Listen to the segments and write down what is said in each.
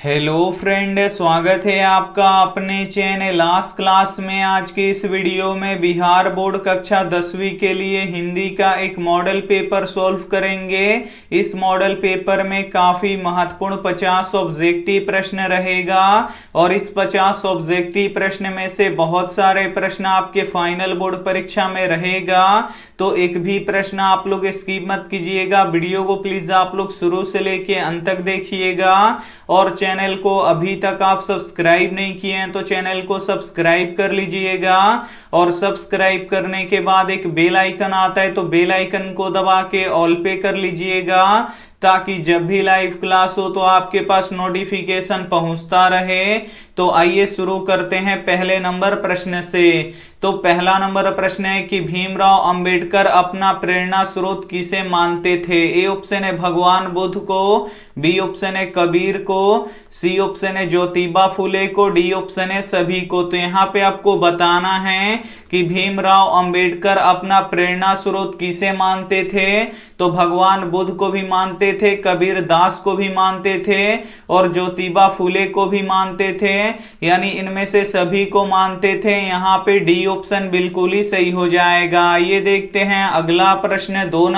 Hello friend, स्वागत है आपका अपने चैनल लास्ट क्लास में। आज के इस वीडियो में बिहार बोर्ड कक्षा 10वीं के लिए हिंदी का एक मॉडल पेपर सॉल्व करेंगे। इस मॉडल पेपर में काफी महत्वपूर्ण 50 ऑब्जेक्टिव प्रश्न रहेगा और इस 50 ऑब्जेक्टिव प्रश्न में से बहुत सारे प्रश्न आपके फाइनल बोर्ड परीक्षा में रहेगा, तो एक भी प्रश्न आप लोग स्किप मत कीजिएगा। वीडियो को प्लीज आप लोग शुरू से लेके अंत तक देखिएगा और चैनल को अभी तक आप सब्सक्राइब नहीं किए हैं तो चैनल को सब्सक्राइब कर लीजिएगा और सब्सक्राइब करने के बाद एक बेल आइकन आता है तो बेल आइकन को दबा के ऑल पे कर लीजिएगा ताकि जब भी लाइव क्लास हो तो आपके पास नोटिफिकेशन पहुंचता रहे। तो आइए शुरू करते हैं पहले नंबर प्रश्न से। तो पहला नंबर प्रश्न है कि भीमराव अंबेडकर अपना प्रेरणा स्रोत किसे मानते थे। ए ऑप्शन है भगवान बुद्ध को, बी ऑप्शन है कबीर को, सी ऑप्शन है ज्योतिबा फुले को, डी ऑप्शन है सभी को। तो यहाँ पे आपको बताना है कि भीमराव अंबेडकर अपना प्रेरणा स्रोत किसे मानते थे। तो भगवान बुद्ध को भी मानते थे, कबीर दास को भी मानते थे और ज्योतिबा फुले को भी मानते थे, यानी इनमें से सभी को मानते थे। यहाँ पे डी ऑप्शन बिल्कुल ही सही हो जाएगा। ये देखते हैं अगला प्रश्न 2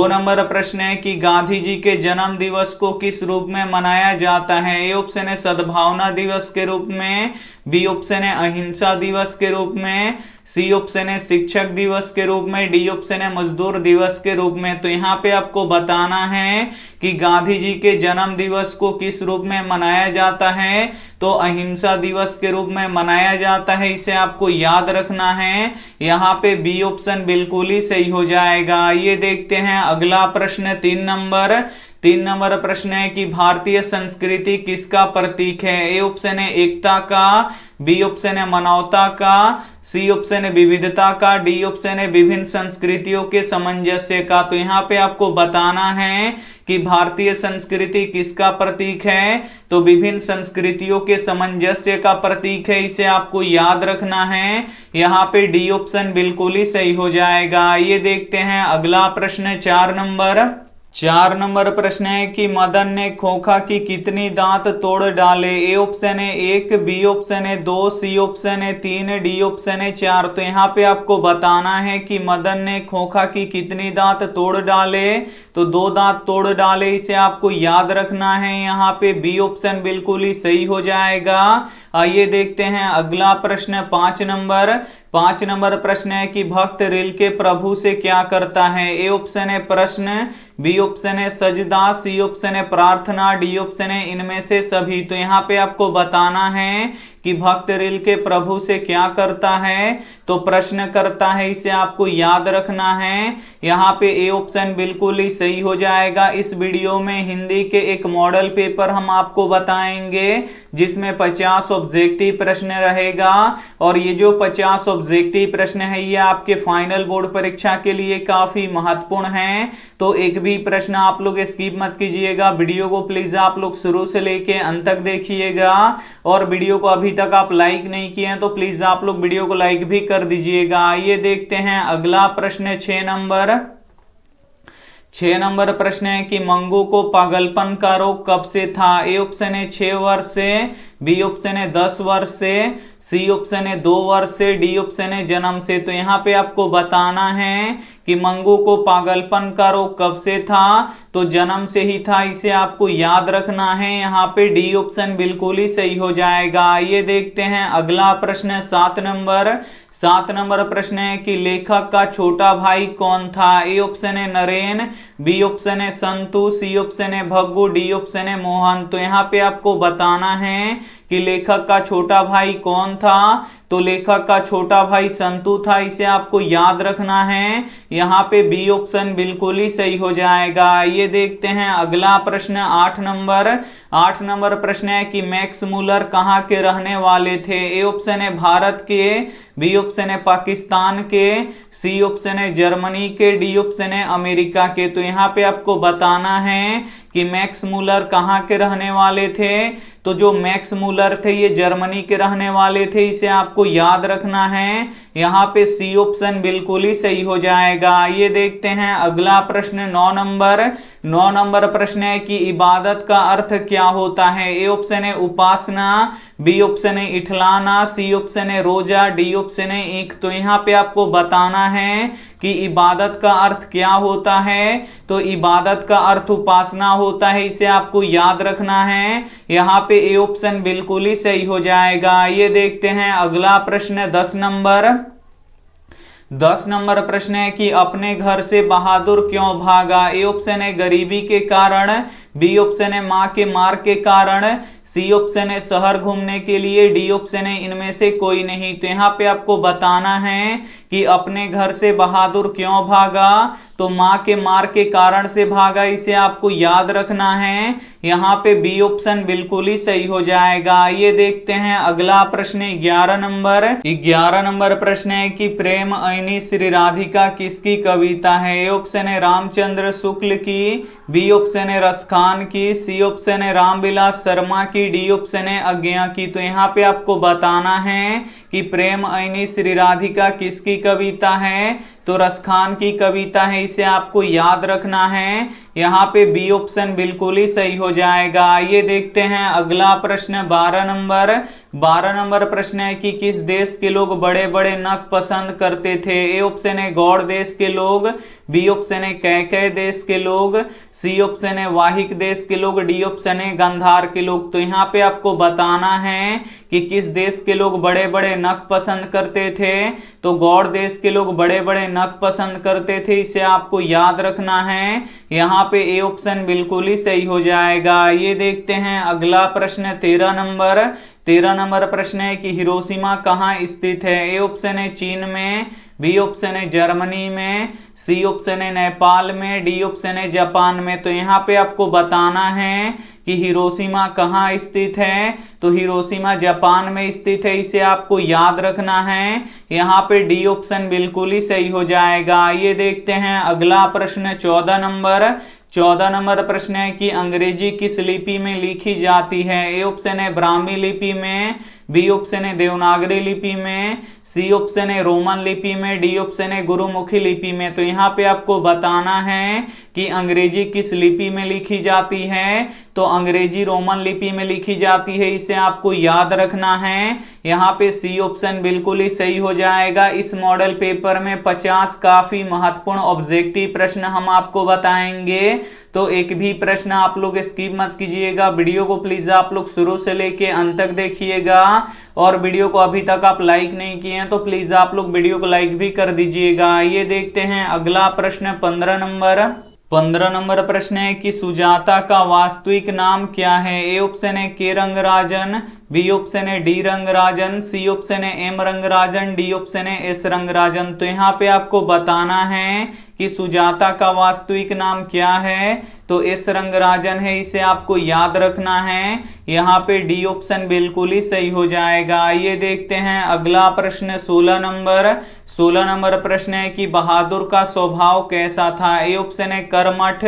नंबर प्रश्न है कि गांधी जी के जन्म दिवस को किस रूप में मनाया जाता है। ए ऑप्शन है सद्भावना दिवस के रूप में, बी ऑप्शन है अहिंसा दिवस के रूप में, सी ऑप्शन है शिक्षक दिवस के रूप में, डी ऑप्शन है मजदूर दिवस के रूप में। तो यहाँ पे आपको बताना है कि गांधी जी के जन्म दिवस को किस रूप में मनाया जाता है। तो अहिंसा दिवस के रूप में मनाया जाता है, इसे आपको याद रखना है। यहाँ पे बी ऑप्शन बिल्कुल ही सही हो जाएगा। ये देखते हैं अगला प्रश्न 3 नंबर प्रश्न है कि भारतीय संस्कृति किसका प्रतीक है। ए ऑप्शन है एकता का, बी ऑप्शन है मानवता का, सी ऑप्शन है विविधता का, डी ऑप्शन है विभिन्न संस्कृतियों के सामंजस्य का। तो यहाँ पे आपको बताना है कि भारतीय संस्कृति किसका प्रतीक है। तो विभिन्न संस्कृतियों के सामंजस्य का प्रतीक है, इसे आपको याद रखना है। यहाँ पे डी ऑप्शन बिल्कुल ही सही हो जाएगा। ये देखते हैं अगला प्रश्न 4 नंबर प्रश्न है कि मदन ने खोखा की कितनी दांत तोड़ डाले। ए ऑप्शन है 1, बी ऑप्शन है 2, सी ऑप्शन है 3, डी ऑप्शन है 4। तो यहाँ पे आपको बताना है कि मदन ने खोखा की कितनी दांत तोड़ डाले। तो 2 दांत तोड़ डाले, इसे आपको याद रखना है। यहाँ पे बी ऑप्शन बिल्कुल ही सही हो जाएगा। आइए देखते हैं अगला प्रश्न 5 नंबर प्रश्न है कि भक्त रील के प्रभु से क्या करता है। ए ऑप्शन है प्रश्न, बी ऑप्शन है सजदा, सी ऑप्शन है प्रार्थना, डी ऑप्शन है इनमें से सभी। तो यहाँ पे आपको बताना है कि भक्त रील के प्रभु से क्या करता है। तो प्रश्न करता है, इसे आपको याद रखना है। यहाँ पे ए ऑप्शन बिल्कुल ही सही हो जाएगा। इस वीडियो में हिंदी के एक मॉडल पेपर हम आपको बताएंगे जिसमें 50 ऑब्जेक्टिव प्रश्न रहेगा और ये जो 50 ऑब्जेक्टिव प्रश्न है ये आपके फाइनल बोर्ड परीक्षा के लिए काफी महत्वपूर्ण है। तो एक भी प्रश्न आप लोग स्किप मत कीजिएगा। वीडियो को प्लीज आप लोग शुरू से लेके अंत तक देखिएगा और वीडियो को अभी तक आप लाइक नहीं किए हैं तो प्लीज आप लोग वीडियो को लाइक भी कर दीजिएगा। आइए देखते हैं अगला प्रश्न 6 नंबर प्रश्न है कि मंगू को पागलपन का रोग कब से था। ए ऑप्शन है 6 वर्ष से, बी ऑप्शन है 10 वर्ष से, सी ऑप्शन है 2 वर्ष से, डी ऑप्शन है जन्म से। तो यहाँ पे आपको बताना है कि मंगू को पागलपन का रोग कब से था। तो जन्म से ही था, इसे आपको याद रखना है। यहाँ पे डी ऑप्शन बिल्कुल ही सही हो जाएगा। ये देखते हैं अगला प्रश्न 7 नंबर प्रश्न है कि लेखक का छोटा भाई कौन था। ए ऑप्शन है नरेन, बी ऑप्शन है संतु, सी ऑप्शन है भग्गू, डी ऑप्शन है मोहन। तो यहाँ पे आपको बताना है कि लेखक का छोटा भाई कौन था। तो लेखक का छोटा भाई संतु था, इसे आपको याद रखना है। यहाँ पे बी ऑप्शन बिल्कुल ही सही हो जाएगा। ये देखते हैं अगला प्रश्न 8 नंबर प्रश्न है कि मैक्स मुलर कहाँ के रहने वाले थे। ए ऑप्शन है भारत के, बी ऑप्शन है पाकिस्तान के, सी ऑप्शन है जर्मनी के, डी ऑप्शन है अमेरिका के। तो यहाँ पे आपको बताना है कि मैक्स मुलर कहाँ के रहने वाले थे। तो जो मैक्स मुलर थे ये जर्मनी के रहने वाले थे, इसे आप आपको याद रखना है, यहाँ पे सी ऑप्शन बिल्कुल ही सही हो जाएगा। ये देखते हैं अगला प्रश्न 9 नंबर प्रश्न है कि इबादत का अर्थ क्या होता है। ए ऑप्शन है उपासना, बी ऑप्शन है इठलाना, सी ऑप्शन है रोजा, डी ऑप्शन है ईख। तो यहाँ पे आपको बताना है कि इबादत का अर्थ क्या होता है। तो इबादत का अर्थ उपासना होता है, इसे आपको याद रखना है। यहाँ पे ए ऑप्शन बिल्कुल ही सही हो जाएगा। ये देखते हैं अगला प्रश्न 10 नंबर प्रश्न है कि अपने घर से बहादुर क्यों भागा। ए ऑप्शन है गरीबी के कारण, बी ऑप्शन है मां के मार के कारण, सी ऑप्शन है शहर घूमने के लिए, डी ऑप्शन है इनमें से कोई नहीं। तो यहाँ पे आपको बताना है कि अपने घर से बहादुर क्यों भागा। तो मां के मार के कारण से भागा, इसे आपको याद रखना है। यहाँ पे बी ऑप्शन बिल्कुल ही सही हो जाएगा। ये देखते हैं अगला प्रश्न 11 नंबर प्रश्न है कि प्रेम ऐनी श्री राधिका किसकी कविता है। ए ऑप्शन है रामचंद्र शुक्ल की, बी ऑप्शन है रसखान की, सी ऑप्शन है रामविलास शर्मा की, डी ऑप्शन है अज्ञा की। तो यहाँ पे आपको बताना है कि प्रेम ऐनी श्री राधिका किसकी कविता है। तो रसखान की कविता है, इसे आपको याद रखना है। यहाँ पे बी ऑप्शन बिल्कुल ही सही हो जाएगा। ये देखते हैं अगला प्रश्न 12 नंबर प्रश्न है कि किस देश के लोग बड़े बड़े नख पसंद करते थे। ए ऑप्शन है गौड़ देश के लोग, बी ऑप्शन है कैकेय देश के लोग, सी ऑप्शन है वाहिक देश के लोग, डी ऑप्शन है गांधार के लोग। तो यहाँ पे आपको बताना है कि किस देश के लोग बड़े बड़े नख पसंद करते थे। तो गौड़ देश के लोग बड़े बड़े नख पसंद करते थे, इसे आपको याद रखना है। यहाँ पे ए ऑप्शन बिल्कुल ही सही हो जाएगा। ये देखते हैं अगला प्रश्न 13 नंबर प्रश्न है कि हिरोशिमा कहाँ स्थित है। ए ऑप्शन है चीन में, बी ऑप्शन है जर्मनी में, सी ऑप्शन है नेपाल में, डी ऑप्शन है जापान में। तो यहाँ पे आपको बताना है कि हिरोशिमा कहाँ स्थित है। तो हिरोशिमा जापान में स्थित है, इसे आपको याद रखना है। यहाँ पे डी ऑप्शन बिल्कुल ही सही हो जाएगा। ये देखते हैं अगला प्रश्न 14 नंबर प्रश्न है कि अंग्रेजी किस लिपि में लिखी जाती है। ए ऑप्शन है ब्राह्मी लिपि में, बी ऑप्शन है देवनागरी लिपि में, सी ऑप्शन है रोमन लिपि में, डी ऑप्शन है गुरुमुखी लिपि में। तो यहाँ पे आपको बताना है कि अंग्रेजी किस लिपि में लिखी जाती है। तो अंग्रेजी रोमन लिपि में लिखी जाती है, इसे आपको याद रखना है। यहाँ पे सी ऑप्शन बिल्कुल ही सही हो जाएगा। इस मॉडल पेपर में 50 काफी महत्वपूर्ण ऑब्जेक्टिव प्रश्न हम आपको बताएंगे, तो एक भी प्रश्न आप लोग स्किप मत कीजिएगा। वीडियो को प्लीज आप लोग शुरू से लेके अंत तक देखिएगा, और वीडियो को अभी तक आप लाइक नहीं किए हैं तो प्लीज आप लोग वीडियो को लाइक भी कर दीजिएगा। ये देखते हैं अगला प्रश्न 15 नंबर प्रश्न है कि सुजाता का वास्तविक नाम क्या है। ए ऑप्शन है के रंगराजन, बी ऑप्शन है डी रंगराजन, सी ऑप्शन है एम रंगराजन, डी ऑप्शन है एस रंगराजन। तो यहाँ पे आपको बताना है कि सुजाता का वास्तविक नाम क्या है। तो एस रंगराजन है, इसे आपको याद रखना है। यहाँ पे डी ऑप्शन बिल्कुल ही सही हो जाएगा। ये देखते हैं अगला प्रश्न 16 नंबर प्रश्न है कि बहादुर का स्वभाव कैसा था। ए ऑप्शन है कर्मठ,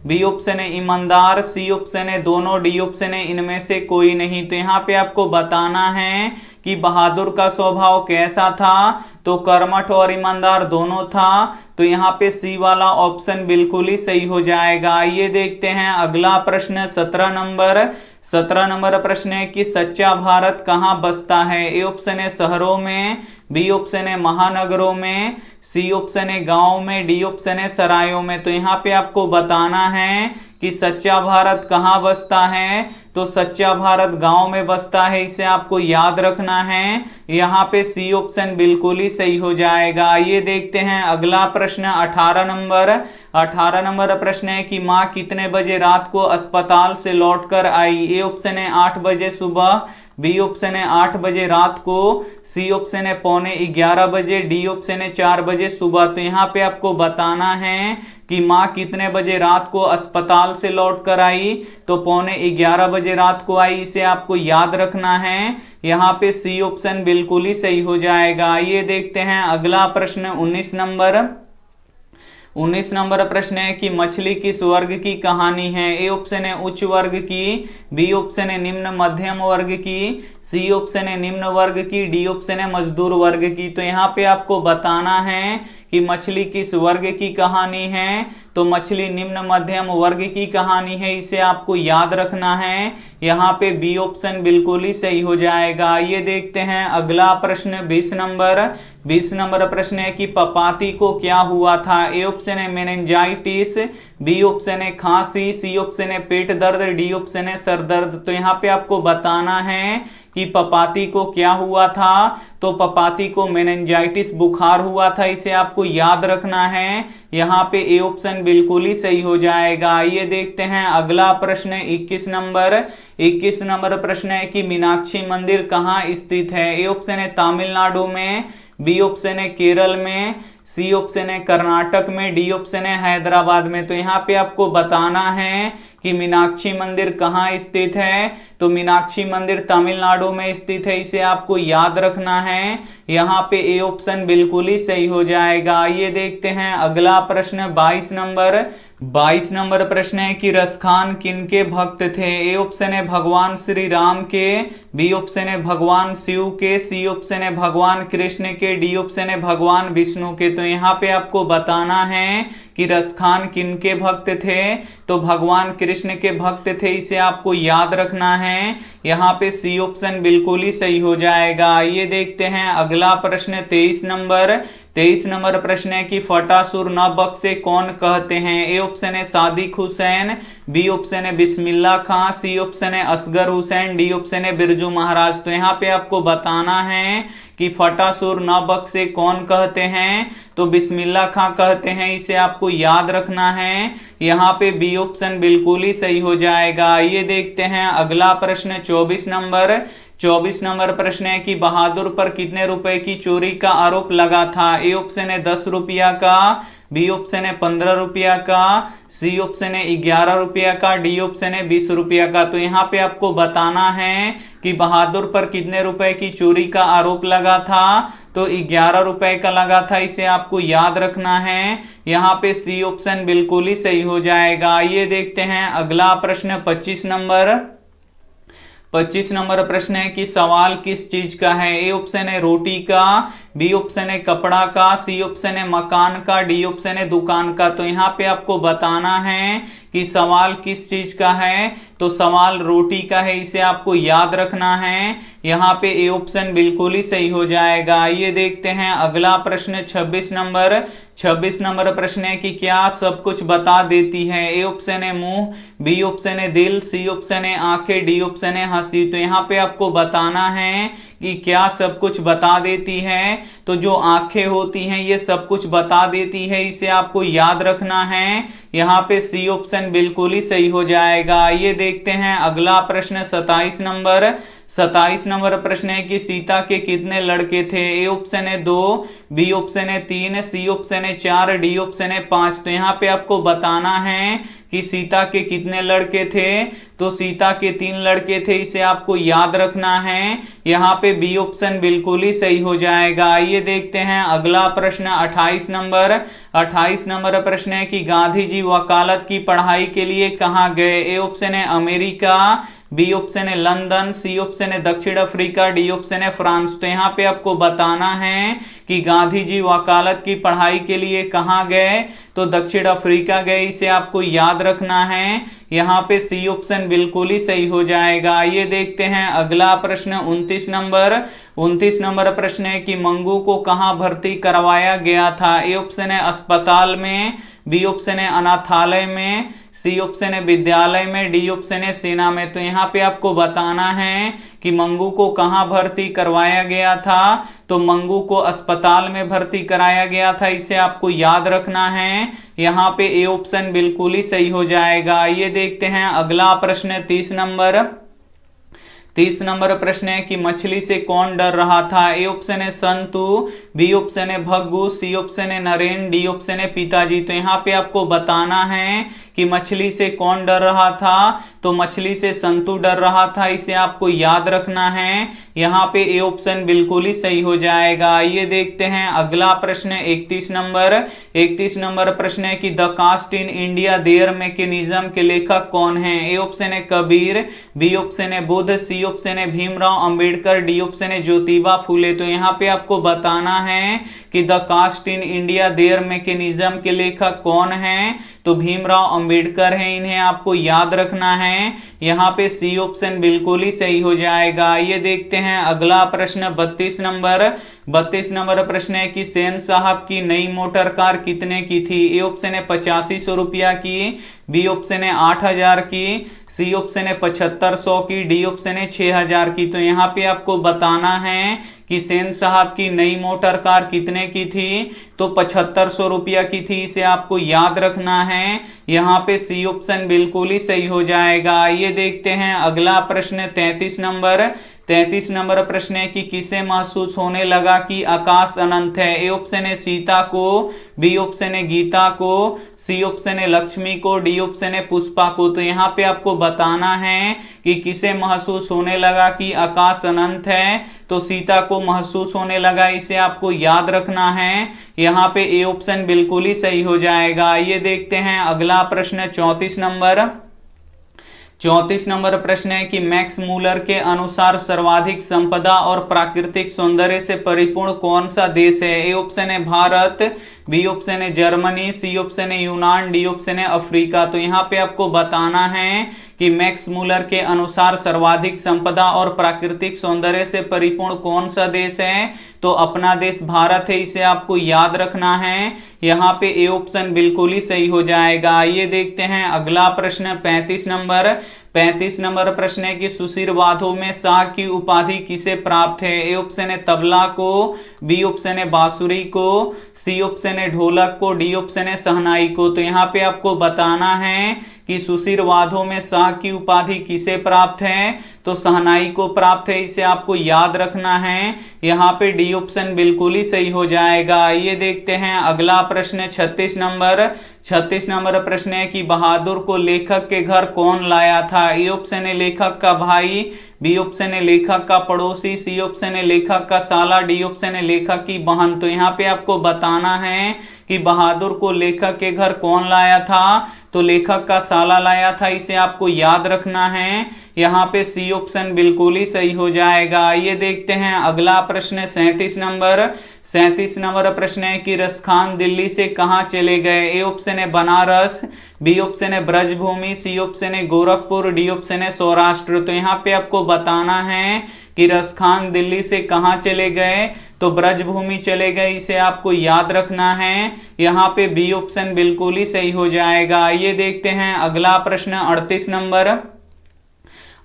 बी ऑप्शन है ईमानदार, सी ऑप्शन है दोनों, डी ऑप्शन है इनमें से कोई नहीं। तो यहाँ पे आपको बताना है कि बहादुर का स्वभाव कैसा था। तो कर्मठ और ईमानदार दोनों था। तो यहाँ पे सी वाला ऑप्शन बिल्कुल ही सही हो जाएगा। ये देखते हैं अगला प्रश्न 17 नंबर प्रश्न है कि सच्चा भारत कहाँ बसता है। ए ऑप्शन है शहरों में, बी ऑप्शन है महानगरों में, सी ऑप्शन है गांव में, डी ऑप्शन है सरायों में। तो यहाँ पे आपको बताना है कि सच्चा भारत कहाँ बसता है। तो सच्चा भारत गांव में बसता है, इसे आपको याद रखना है। यहाँ पे सी ऑप्शन बिल्कुल ही सही हो जाएगा। ये देखते हैं अगला प्रश्न 18 नंबर प्रश्न है कि माँ कितने बजे रात को अस्पताल से लौटकर आई। ए ऑप्शन है 8 बजे सुबह, बी ऑप्शन है 8 बजे रात को, सी ऑप्शन है 11:15 बजे, डी ऑप्शन है 4 बजे सुबह। तो यहाँ पे आपको बताना है कि माँ कितने बजे रात को अस्पताल से लौट कर आई। तो 11:15 बजे रात को आई, इसे आपको याद रखना है। यहाँ पे सी ऑप्शन बिल्कुल ही सही हो जाएगा। ये देखते हैं अगला प्रश्न 19 19 नंबर प्रश्न है कि मछली किस वर्ग की कहानी है। ए ऑप्शन है उच्च वर्ग की, बी ऑप्शन है निम्न मध्यम वर्ग की, सी ऑप्शन है निम्न वर्ग की, डी ऑप्शन है मजदूर वर्ग की। तो यहाँ पे आपको बताना है कि मछली किस वर्ग की कहानी है। तो मछली निम्न मध्यम वर्ग की कहानी है, इसे आपको याद रखना है। यहाँ पे बी ऑप्शन बिल्कुल ही सही हो जाएगा। ये देखते हैं अगला प्रश्न 20 नंबर प्रश्न है कि पपाती को क्या हुआ था। ए ऑप्शन है मेनिंजाइटिस, बी ऑप्शन है खांसी, सी ऑप्शन है पेट दर्द, डी ऑप्शन है सर दर्द। तो यहाँ पे आपको बताना है कि पपाती को क्या हुआ था। तो पपाती को मेनिंजाइटिस बुखार हुआ था, इसे आपको याद रखना है। यहाँ पे ए ऑप्शन बिल्कुल ही सही हो जाएगा। ये देखते हैं अगला प्रश्न 21 नंबर प्रश्न है कि मीनाक्षी मंदिर कहाँ स्थित है। ए ऑप्शन है तमिलनाडु में, बी ऑप्शन है केरल में, सी ऑप्शन है कर्नाटक में, डी ऑप्शन है हैदराबाद में। तो यहाँ पे आपको बताना है कि मीनाक्षी मंदिर कहाँ स्थित है। तो मीनाक्षी मंदिर तमिलनाडु में स्थित है, इसे आपको याद रखना है। यहाँ पे ए ऑप्शन बिल्कुल ही सही हो जाएगा। ये देखते हैं अगला प्रश्न 22 नंबर प्रश्न है कि रसखान किनके भक्त थे। ए ऑप्शन है भगवान श्री राम के, बी ऑप्शन है भगवान शिव के, सी ऑप्शन है भगवान कृष्ण के, डी ऑप्शन है भगवान विष्णु के। तो यहाँ पे आपको बताना है कि रसखान किनके भक्त थे। तो भगवान कृष्ण के भक्त थे, इसे आपको याद रखना है। यहाँ पे सी ऑप्शन बिल्कुल ही सही हो जाएगा। ये देखते हैं अगला प्रश्न 23 नंबर प्रश्न है कि फटासुर न बख्शे कौन कहते हैं। ए ऑप्शन है सादिक हुसैन, बी ऑप्शन है बिस्मिल्लाह खां, सी ऑप्शन है असगर हुसैन, डी ऑप्शन है बिरजू महाराज। तो यहाँ पे आपको बताना है कि फटासुर न बख्शे कौन कहते हैं। तो बिस्मिल्लाह खां कहते हैं, इसे आपको याद रखना है। यहाँ पे बी ऑप्शन बिल्कुल ही सही हो जाएगा। ये देखते हैं अगला प्रश्न 24 नंबर प्रश्न है कि बहादुर पर कितने रुपए की चोरी का आरोप लगा था। ए ऑप्शन है 10 रुपया का, बी ऑप्शन है 15 रुपया का, सी ऑप्शन है 11 रुपया का, डी ऑप्शन है 20 रुपया का। तो यहाँ पे आपको बताना है कि बहादुर पर कितने रुपए की चोरी का आरोप लगा था। तो 11 रुपए का लगा था, इसे आपको याद रखना है। यहाँ पे सी ऑप्शन बिल्कुल ही सही हो जाएगा। ये देखते हैं अगला प्रश्न 25 नंबर प्रश्न है कि सवाल किस चीज का है। ए ऑप्शन है रोटी का, बी ऑप्शन है कपड़ा का, सी ऑप्शन है मकान का, डी ऑप्शन है दुकान का। तो यहाँ पे आपको बताना है कि सवाल किस चीज का है। तो सवाल रोटी का है, इसे आपको याद रखना है। यहाँ पे ए ऑप्शन बिल्कुल ही सही हो जाएगा। ये देखते हैं अगला प्रश्न 26 नंबर प्रश्न है कि क्या सब कुछ बता देती है। ए ऑप्शन है मुंह, बी ऑप्शन है दिल, सी ऑप्शन है आंखें, डी ऑप्शन है हंसी। तो यहाँ पे आपको बताना है कि क्या सब कुछ बता देती है। तो जो आंखें होती हैं ये सब कुछ बता देती है, इसे आपको याद रखना है। यहाँ पे सी ऑप्शन बिल्कुल ही सही हो जाएगा। ये देखते हैं अगला प्रश्न 27 नंबर प्रश्न है कि सीता के कितने लड़के थे। ए ऑप्शन है 2, बी ऑप्शन है 3, सी ऑप्शन है 4, डी ऑप्शन है 5। तो यहाँ पे आपको बताना है कि सीता के कितने लड़के थे। तो सीता के 3 लड़के थे, इसे आपको याद रखना है। यहाँ पे बी ऑप्शन बिल्कुल ही सही हो जाएगा। ये देखते हैं अगला प्रश्न 28 नंबर प्रश्न है कि गांधी जी वकालत की पढ़ाई के लिए कहाँ गए। ए ऑप्शन है अमेरिका, बी ऑप्शन है लंदन, सी ऑप्शन है दक्षिण अफ्रीका, डी ऑप्शन है फ्रांस। तो यहाँ पे आपको बताना है कि गांधी जी वकालत की पढ़ाई के लिए कहाँ गए। तो दक्षिण अफ्रीका गए, इसे आपको याद रखना है। यहाँ पे सी ऑप्शन बिल्कुल ही सही हो जाएगा। ये देखते हैं अगला प्रश्न 29 नंबर प्रश्न है कि मंगू को कहाँ भर्ती करवाया गया था। ए ऑप्शन है अस्पताल में, बी ऑप्शन है अनाथालय में, सी ऑप्शन है विद्यालय में, डी ऑप्शन है सेना में। तो यहाँ पे आपको बताना है कि मंगू को कहाँ भर्ती करवाया गया था। तो मंगू को अस्पताल में भर्ती कराया गया था, इसे आपको याद रखना है। यहाँ पे ए ऑप्शन बिल्कुल ही सही हो जाएगा। ये देखते हैं अगला प्रश्न 30 नंबर प्रश्न है कि मछली से कौन डर रहा था। ए ऑप्शन है संतु, बी ऑप्शन है भग्गू, सी ऑप्शन है नरेन, डी ऑप्शन है पिताजी। तो यहाँ पे आपको बताना है कि मछली से कौन डर रहा था। तो मछली से संतु डर रहा था, इसे आपको याद रखना है। यहाँ पे ए ऑप्शन बिल्कुल ही सही हो जाएगा। आइए देखते हैं अगला प्रश्न 31 नंबर। 31 नंबर प्रश्न है कि the caste in India their mechanism के लेखक कौन है? ए ऑप्शन है कबीर, बी ऑप्शन है बुद्ध, सी ऑप्शन है भीमराव अंबेडकर, डी ऑप्शन है ज्योतिबा फूले। तो यहाँ पे आपको बताना है कि the caste in India their mechanism के लेखक कौन है? तो भीमराव अंबेडकर हैं, इन्हें आपको याद रखना है। यहाँ पे सी ऑप्शन बिल्कुल ही सही हो जाएगा। ये देखते हैं अगला प्रश्न 32 नंबर। 32 नंबर प्रश्न है कि सेन साहब की नई मोटर कार कितने की थी? ए ऑप्शन है 8500 रुपया की, बी ऑप्शन है 8000 की, सी ऑप्शन है 7500 की, डी ऑप्शन है 6000 की। तो यहाँ पे आपको बताना है कि सेन साहब की नई मोटर कार कितने की थी? तो 7500 रुपया की थी, इसे आपको याद रखना है। यहाँ पे सी ऑप्शन बिल्कुल ही सही हो जाएगा। ये देखते हैं अगला प्रश्न 33 नंबर। 33 नंबर प्रश्न है कि किसे महसूस होने लगा कि आकाश अनंत है? ए ऑप्शन है सीता को, बी ऑप्शन है गीता को, सी ऑप्शन है लक्ष्मी को, डी ऑप्शन है पुष्पा को। तो यहाँ पे आपको बताना है कि किसे महसूस होने लगा कि आकाश अनंत है? तो सीता को महसूस होने लगा, इसे आपको याद रखना है। यहाँ पे ए ऑप्शन बिल्कुल ही सही हो जाएगा। ये देखते हैं अगला प्रश्न 34 नंबर। 34 नंबर प्रश्न है कि मैक्स मूलर के अनुसार सर्वाधिक संपदा और प्राकृतिक सौंदर्य से परिपूर्ण कौन सा देश है? ए ऑप्शन है भारत, बी ऑप्शन है जर्मनी, सी ऑप्शन है यूनान, डी ऑप्शन है अफ्रीका। तो यहाँ पे आपको बताना है कि मैक्स मूलर के अनुसार सर्वाधिक संपदा और प्राकृतिक सौंदर्य से परिपूर्ण कौन सा देश है? तो अपना देश भारत है, इसे आपको याद रखना है। यहाँ पे ए ऑप्शन बिल्कुल ही सही हो जाएगा। ये देखते हैं अगला प्रश्न 35 नंबर। 35 नंबर प्रश्न है कि सुशीर वादों में शाह की उपाधि किसे प्राप्त है? ए ऑप्शन है तबला को, बी ऑप्शन है बांसुरी को, सी ऑप्शन है ढोलक को, डी ऑप्शन है शहनाई को। तो यहाँ पे आपको बताना है कि सुशीर वादों में शाह की उपाधि किसे प्राप्त है? तो शहनाई को प्राप्त है, इसे आपको याद रखना है। यहाँ पे डी ऑप्शन बिल्कुल ही सही हो जाएगा। ये देखते हैं अगला प्रश्न 36 नंबर। 36 नंबर प्रश्न है कि बहादुर को लेखक के घर कौन लाया था? ए ऑप्शन है लेखक का भाई, बी ऑप्शन है लेखक का पड़ोसी, सी ऑप्शन है लेखक का साला, डी ऑप्शन है लेखक की बहन। तो यहाँ पे आपको बताना है कि बहादुर को लेखक के घर कौन लाया था? तो लेखक का साला लाया था, इसे आपको याद रखना है। यहाँ पे सी ऑप्शन बिल्कुल ही सही हो जाएगा। ये देखते हैं अगला प्रश्न 37 नंबर। 37 नंबर प्रश्न है कि रसखान दिल्ली से कहाँ चले गए? ए ऑप्शन है बनारस, बी ऑप्शन है ब्रजभूमि, सी ऑप्शन है गोरखपुर, डी ऑप्शन है सौराष्ट्र। तो यहाँ पे आपको बताना है कि रसखान दिल्ली से कहाँ चले गए? तो ब्रजभूमि चले गए, इसे आपको याद रखना है। यहाँ पे बी ऑप्शन बिल्कुल ही सही हो जाएगा। ये देखते हैं अगला प्रश्न 38 नंबर।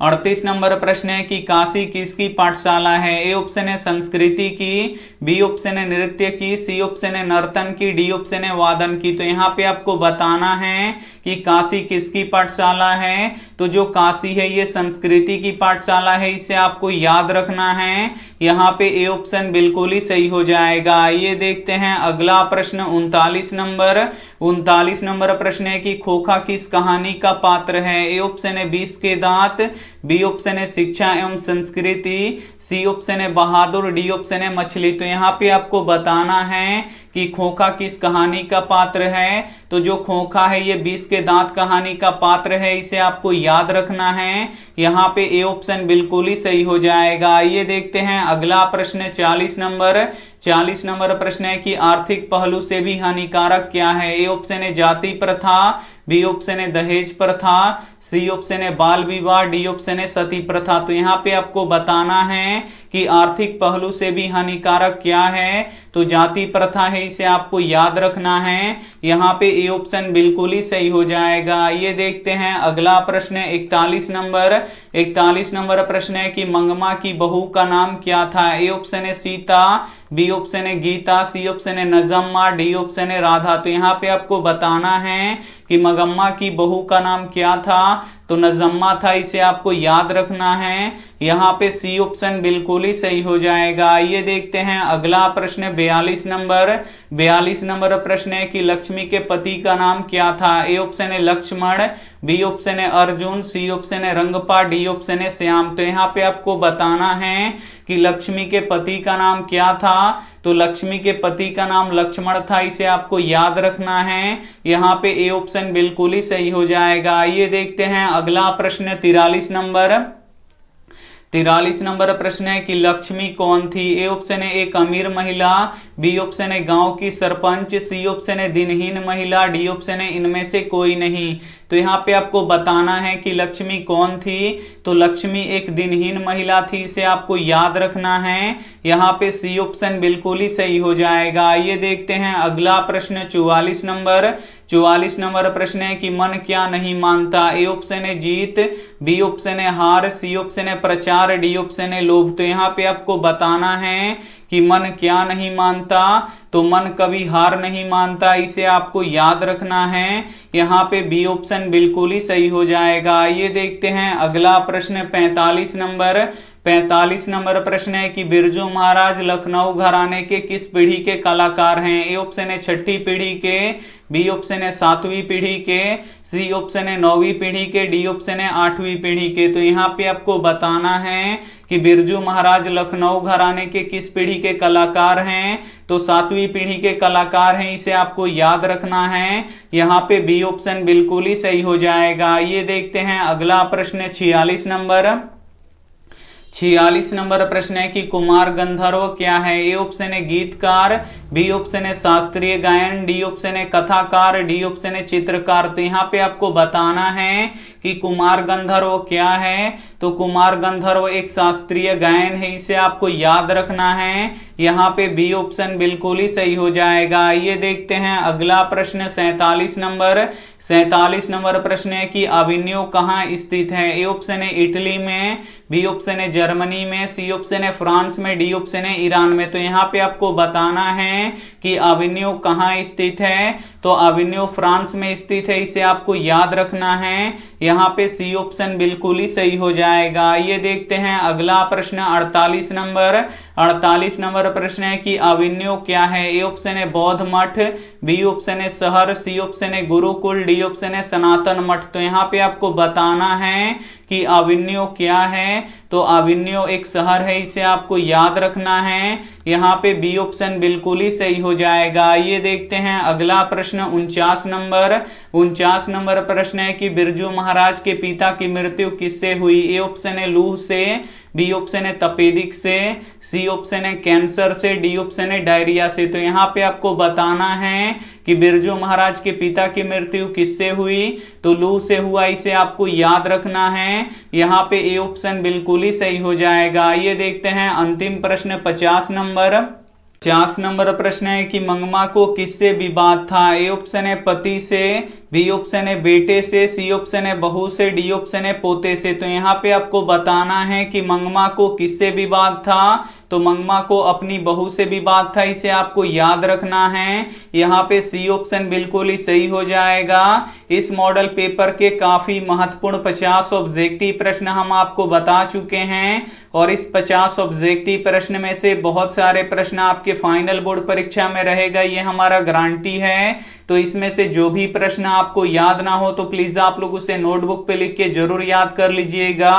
38 नंबर प्रश्न है कि काशी किसकी पाठशाला है? ए ऑप्शन है संस्कृति की, बी ऑप्शन है नृत्य की, सी ऑप्शन है नर्तन की, डी ऑप्शन है वादन की। तो यहाँ पे आपको बताना है कि काशी किसकी पाठशाला है? तो जो काशी है ये संस्कृति की पाठशाला है, इसे आपको याद रखना है। यहाँ पे ए ऑप्शन बिल्कुल ही सही हो जाएगा। ये देखते हैं अगला प्रश्न 39 नंबर। 39 नंबर प्रश्न है कि खोखा किस कहानी का पात्र है? ए ऑप्शन है 20 के दांत, बी ऑप्शन है शिक्षा एवं संस्कृति, सी ऑप्शन है बहादुर, डी ऑप्शन है मछली। तो यहाँ पे आपको बताना है कि खोखा किस कहानी का पात्र है? तो जो खोखा है ये 20 के दांत कहानी का पात्र है, इसे आपको याद रखना है। यहाँ पे ए ऑप्शन बिल्कुल ही सही हो जाएगा। ये देखते हैं अगला प्रश्न 40 नंबर। 40 नंबर प्रश्न है कि आर्थिक पहलू से भी हानिकारक क्या है? ए ऑप्शन है जाति प्रथा, बी ऑप्शन है दहेज प्रथा, सी ऑप्शन है बाल विवाह, डी ऑप्शन है सती प्रथा। तो यहाँ पे आपको बताना है कि आर्थिक पहलू से भी हानिकारक क्या है? तो जाति प्रथा है, इसे आपको याद रखना है। यहाँ पे ए ऑप्शन बिल्कुल ही सही हो जाएगा। ये देखते हैं अगला प्रश्न 41 नंबर। 41 नंबर प्रश्न है कि मंगमा की बहू का नाम क्या था? ए ऑप्शन है सीता, बी ऑप्शन है गीता, सी ऑप्शन है नजम्मा, डी ऑप्शन है राधा। तो यहाँ पे आपको बताना है कि मंगम्मा की बहू का नाम क्या था? तो नजम्मा था, इसे आपको याद रखना है। यहाँ पे सी ऑप्शन बिल्कुल ही सही हो जाएगा। ये देखते हैं अगला प्रश्न 42 नंबर। 42 नंबर प्रश्न है कि लक्ष्मी के पति का नाम क्या था? ए ऑप्शन है लक्ष्मण, बी ऑप्शन है अर्जुन, सी ऑप्शन है रंगपा, डी ऑप्शन है श्याम। तो यहाँ पे आपको बताना है कि लक्ष्मी के पति का नाम क्या था। तो लक्ष्मी के पति का नाम लक्ष्मण था, इसे आपको याद रखना है। यहाँ पे ए ऑप्शन बिल्कुल ही सही हो जाएगा। आइए देखते हैं अगला प्रश्न 43 नंबर। 43 नंबर प्रश्न है कि लक्ष्मी कौन थी। ए ऑप्शन है एक अमीर महिला, बी ऑप्शन है गांव की सरपंच, सी ऑप्शन है दिनहीन महिला, डी ऑप्शन है इनमें से कोई नहीं। तो यहाँ पे आपको बताना है कि लक्ष्मी कौन थी। तो लक्ष्मी एक दिनहीन महिला थी, इसे आपको याद रखना है। यहाँ पे सी ऑप्शन बिल्कुल ही सही हो जाएगा। आइए देखते हैं अगला प्रश्न 44 नंबर। 44 नंबर प्रश्न है कि मन क्या नहीं मानता। ए ऑप्शन है जीत, बी ऑप्शन है हार, सी ऑप्शन है प्रचार, डी ऑप्शन है लोभ। तो यहाँ पे आपको बताना है कि मन क्या नहीं मानता। तो मन कभी हार नहीं मानता, इसे आपको याद रखना है। यहाँ पे बी ऑप्शन बिल्कुल ही सही हो जाएगा। ये देखते हैं अगला प्रश्न 45 नंबर। 45 नंबर प्रश्न है कि बिरजू महाराज लखनऊ घराने के किस पीढ़ी के कलाकार हैं। ए ऑप्शन है छठी पीढ़ी के, बी ऑप्शन है सातवीं पीढ़ी के, सी ऑप्शन है नौवीं पीढ़ी के, डी ऑप्शन है आठवीं पीढ़ी के। तो यहाँ पे आपको बताना है कि बिरजू महाराज लखनऊ घराने के किस पीढ़ी के कलाकार हैं। तो सातवीं पीढ़ी के कलाकार हैं, इसे आपको याद रखना है। यहाँ पे बी ऑप्शन बिल्कुल ही सही हो जाएगा। ये देखते हैं अगला प्रश्न 46 नंबर। 46 नंबर प्रश्न है कि कुमार गंधर्व क्या है। ए ऑप्शन है गीतकार, बी ऑप्शन है शास्त्रीय गायन, डी ऑप्शन है कथाकार, डी ऑप्शन है चित्रकार। तो यहाँ पे आपको बताना है कि कुमार गंधर्व क्या है। तो कुमार गंधर्व एक शास्त्रीय गायन है, इसे आपको याद रखना है। यहाँ पे बी ऑप्शन बिल्कुल ही सही हो जाएगा। ये देखते हैं अगला प्रश्न 47 नंबर। 47 नंबर प्रश्न है कि अभिनयो कहाँ स्थित है। ए ऑप्शन है इटली में, बी ऑप्शन है जर्मनी में, सी ऑप्शन है फ्रांस में, डी ऑप्शन है ईरान में। तो यहाँ पे आपको बताना है कि अभिनयो कहाँ स्थित है। तो अभिनयो फ्रांस में स्थित है, इसे आपको याद रखना है। यहाँ पे सी ऑप्शन बिल्कुल ही सही हो जाएगा। ये देखते हैं अगला प्रश्न 48 नंबर। 48 नंबर प्रश्न है कि अभिनयो क्या है। ए ऑप्शन है बौद्ध मठ, बी ऑप्शन है शहर, सी ऑप्शन है गुरुकुल, डी ऑप्शन है सनातन मठ। तो यहाँ पे आपको बताना है कि अभिनयो क्या है। तो अभिनयो एक शहर है, इसे आपको याद रखना है। यहाँ पे बी ऑप्शन बिल्कुल ही सही हो जाएगा। ये देखते हैं अगला प्रश्न 49 नंबर। 49 नंबर प्रश्न है कि बिरजू महाराज के पिता की मृत्यु किससे हुई। ए ऑप्शन है लूह से, बी ऑप्शन है तपेदिक से, सी ऑप्शन है कैंसर से, डी ऑप्शन है डायरिया से। तो यहाँ पे आपको बताना है कि बिरजू महाराज के पिता की मृत्यु किससे हुई। तो लूह से हुआ, इसे आपको याद रखना है। यहाँ पे ए ऑप्शन बिल्कुल ही सही हो जाएगा। ये देखते हैं अंतिम प्रश्न 50 नंबर। 50 नंबर प्रश्न है कि मंगमा को किससे विवाद था। ए ऑप्शन है पति से, बी ऑप्शन है बेटे से, सी ऑप्शन है बहू से, डी ऑप्शन है पोते से। तो यहाँ पे आपको बताना है कि मंगमा को किससे विवाद था। तो मंगमा को अपनी बहू से विवाद था, इसे आपको याद रखना है। यहाँ पे सी ऑप्शन बिल्कुल ही सही हो जाएगा। इस मॉडल पेपर के काफी महत्वपूर्ण 50 ऑब्जेक्टिव प्रश्न हम आपको बता चुके हैं और इस 50 ऑब्जेक्टिव प्रश्न में से बहुत सारे प्रश्न आपके फाइनल बोर्ड परीक्षा में रहेगा, ये हमारा गारंटी है। तो इसमें से जो भी प्रश्न आपको याद ना हो तो प्लीज आप लोग उसे नोटबुक पे लिख के जरूर याद कर लीजिएगा।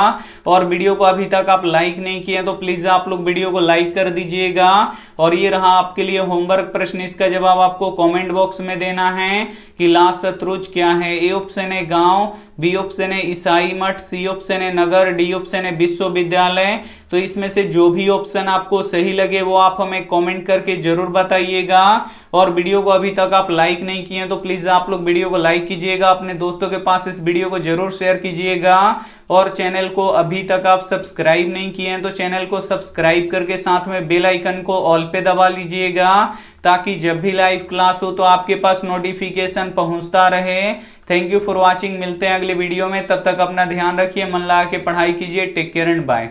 और वीडियो को अभी तक आप लाइक नहीं किए तो प्लीज आप लोग वीडियो को लाइक कर दीजिएगा। और ये रहा आपके लिए होमवर्क प्रश्न, इसका जवाब आपको कमेंट बॉक्स में देना है कि लास्ट शत्रुज क्या है। ए ऑप्शन है गांव, बी ऑप्शन है ईसाई मठ, सी ऑप्शन है नगर, डी ऑप्शन है विश्वविद्यालय। तो इसमें से जो भी ऑप्शन आपको सही लगे वो आप हमें कमेंट करके जरूर बताइएगा। और वीडियो को अभी तक आप लाइक नहीं किए तो प्लीज आप लोग वीडियो को लाइक कीजिएगा, अपने दोस्तों के पास इस वीडियो को जरूर शेयर कीजिएगा। और चैनल को अभी तक आप सब्सक्राइब नहीं किए हैं तो चैनल को सब्सक्राइब करके साथ में बेल आइकन को ऑल पे दबा लीजिएगा, ताकि जब भी लाइव क्लास हो तो आपके पास नोटिफिकेशन पहुंचता रहे। थैंक यू फॉर वॉचिंग, मिलते हैं अगले वीडियो में। तब तक अपना ध्यान रखिए, मन लगा के पढ़ाई कीजिए। Take care and bye.